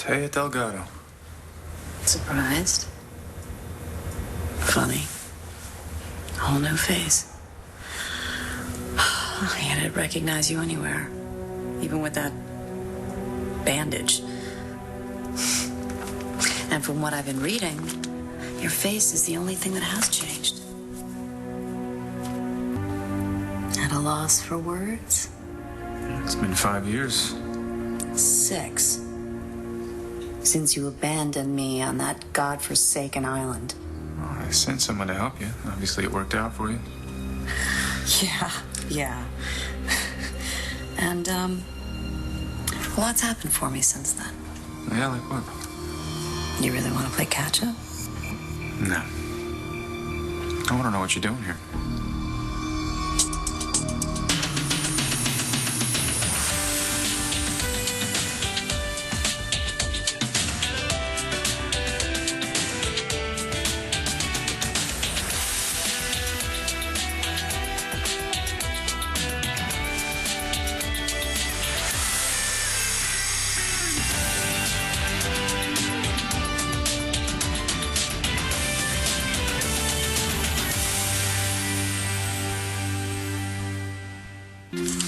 Taya Delgado. Surprised? Funny. Whole new face. I can't recognize you anywhere, even with that bandage. And from what I've been reading, your face is the only thing that has changed. At a loss for words? It's been 5 years. 6. Since you abandoned me on that godforsaken island. Well, I sent someone to help you. Obviously, it worked out for you. Yeah. And, a lot's happened for me since then. Yeah, like what? You really want to play catch-up? No. I want to know what you're doing here.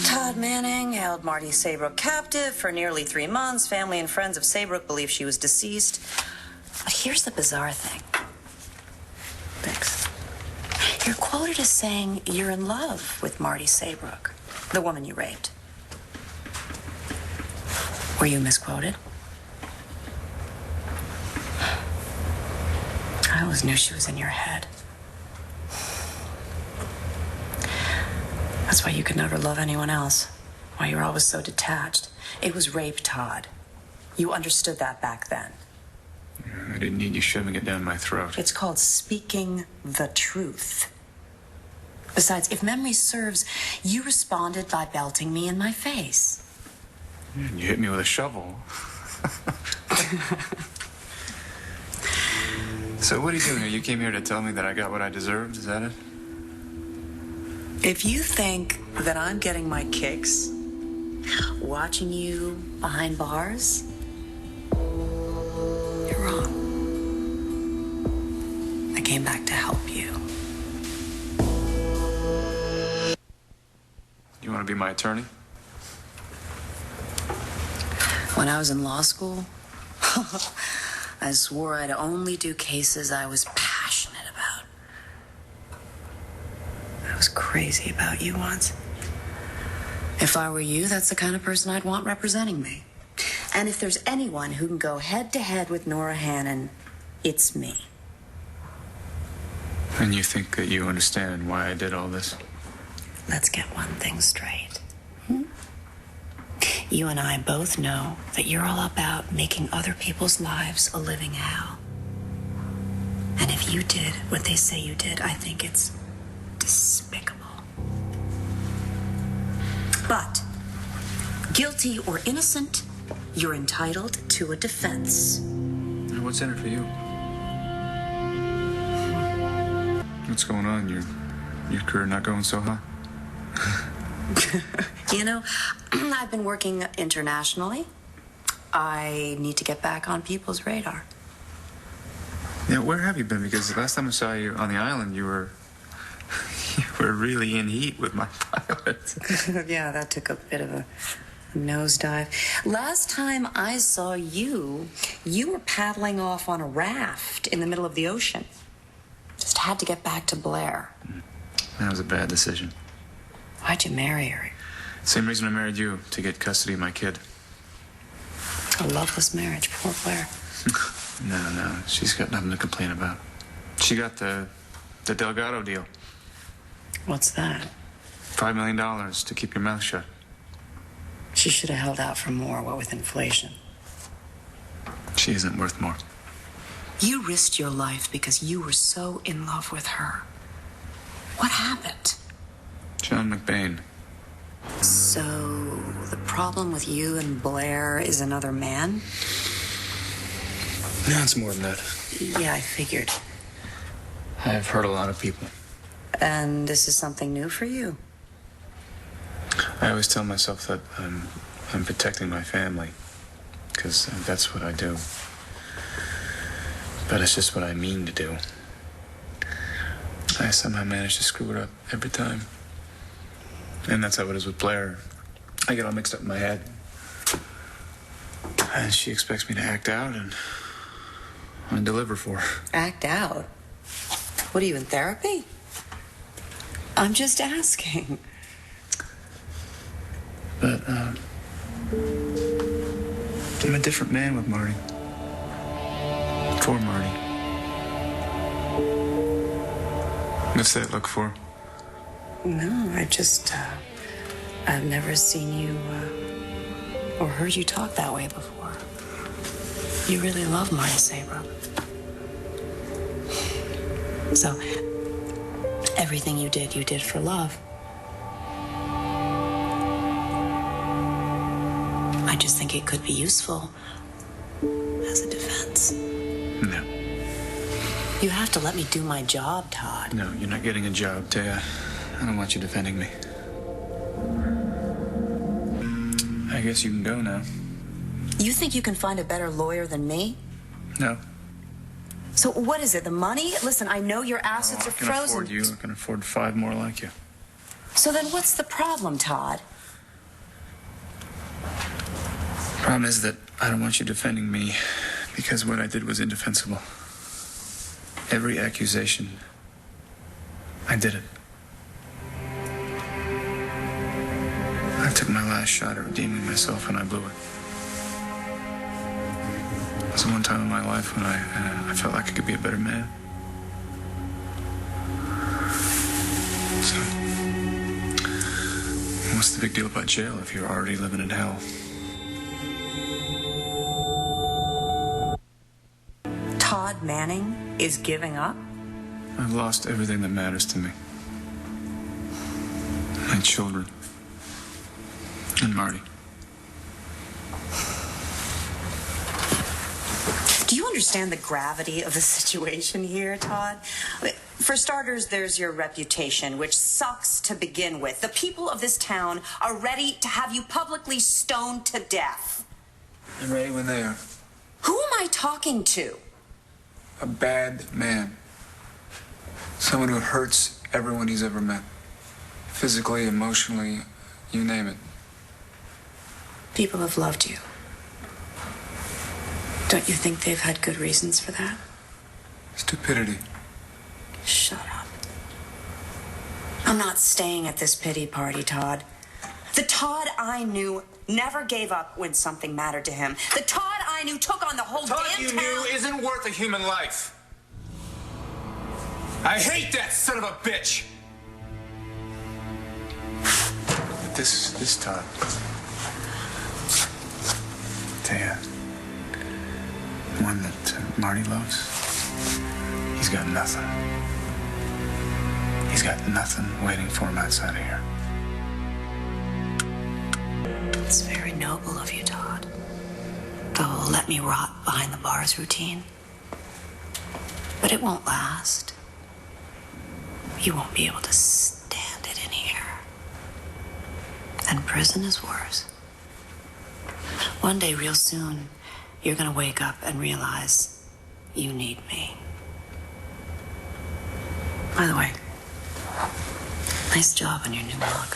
Todd Manning held Marty Saybrook captive for nearly 3 months. Family and friends of Saybrook believe she was deceased. But here's the bizarre thing. Thanks. You're quoted as saying you're in love with Marty Saybrook, the woman you raped. Were you misquoted? I always knew she was in your head. That's why you could never love anyone else. Why you were always so detached. It was rape, Todd. You understood that back then. I didn't need you shoving it down my throat. It's called speaking the truth. Besides, if memory serves, you responded by belting me in my face. And you hit me with a shovel. So what are you doing here? You came here to tell me that I got what I deserved? Is that it? If you think that I'm getting my kicks watching you behind bars, you're wrong. I came back to help you. You want to be my attorney? When I was in law school, I swore I'd only do cases I was passionate about. I was crazy about you once. If I were you, that's the kind of person I'd want representing me. And if there's anyone who can go head to head with Nora Hannon, it's me. And you think that you understand why I did all this? Let's get one thing straight. You and I both know that you're all about making other people's lives a living hell. And if you did what they say you did, I think it's despicable. But, guilty or innocent, you're entitled to a defense. And what's in it for you? What's going on? Your career not going so hot? You know, I've been working internationally. I need to get back on people's radar. Yeah, where have you been? Because the last time I saw you on the island, you were really in heat with my pilot. Yeah, that took a bit of a nosedive. Last time I saw you, you were paddling off on a raft in the middle of the ocean. Just had to get back to Blair. That was a bad decision. Why'd you marry her? Same reason I married you, to get custody of my kid. A loveless marriage, poor Blair. No, she's got nothing to complain about. She got the Delgado deal. What's that? $5 million to keep your mouth shut. She should have held out for more, what with inflation. She isn't worth more. You risked your life because you were so in love with her. What happened? John McBain. So, the problem with you and Blair is another man? No, it's more than that. Yeah, I figured. I've hurt a lot of people. And this is something new for you? I always tell myself that I'm protecting my family. because that's what I do. But it's just what I mean to do. I somehow manage to screw it up every time. And that's how it is with Blair. I get all mixed up in my head. And she expects me to act out and deliver for her. Act out? What are you, in therapy? I'm just asking. But, I'm a different man with Marty. For Marty. What's that look for? No, I've never seen you, or heard you talk that way before. You really love Marty Saybrook. So, everything you did for love. I just think it could be useful as a defense. No. You have to let me do my job, Todd. No, you're not getting a job, Taya. I don't want you defending me. I guess you can go now. You think you can find a better lawyer than me? No. So what is it, the money? Listen, I know your assets are frozen. I can afford you. I can afford 5 more like you. So then what's the problem, Todd? Problem is that I don't want you defending me because what I did was indefensible. Every accusation, I did it. I took my last shot at redeeming myself and I blew it. It was the one time in my life when I felt like I could be a better man. So, what's the big deal about jail if you're already living in hell? Todd Manning is giving up? I've lost everything that matters to me. My children. And Marty. Do you understand the gravity of the situation here, Todd? For starters, there's your reputation, which sucks to begin with. The people of this town are ready to have you publicly stoned to death. They're ready when they are. Who am I talking to? A bad man. Someone who hurts everyone he's ever met. Physically, emotionally, you name it. People have loved you. Don't you think they've had good reasons for that? Stupidity. Shut up. I'm not staying at this pity party, Todd. The Todd I knew never gave up when something mattered to him. The Todd I knew took on the whole Todd damn you town. knew isn't worth a human life. I hate that son of a bitch. But this Todd. Taya, the one that Marty loves, he's got nothing. He's got nothing waiting for him outside of here. It's very noble of you, Todd. The whole let me rot behind the bars routine. But it won't last. You won't be able to stand it in here. And prison is worse. One day, real soon, you're gonna wake up and realize you need me. By the way, nice job on your new mug.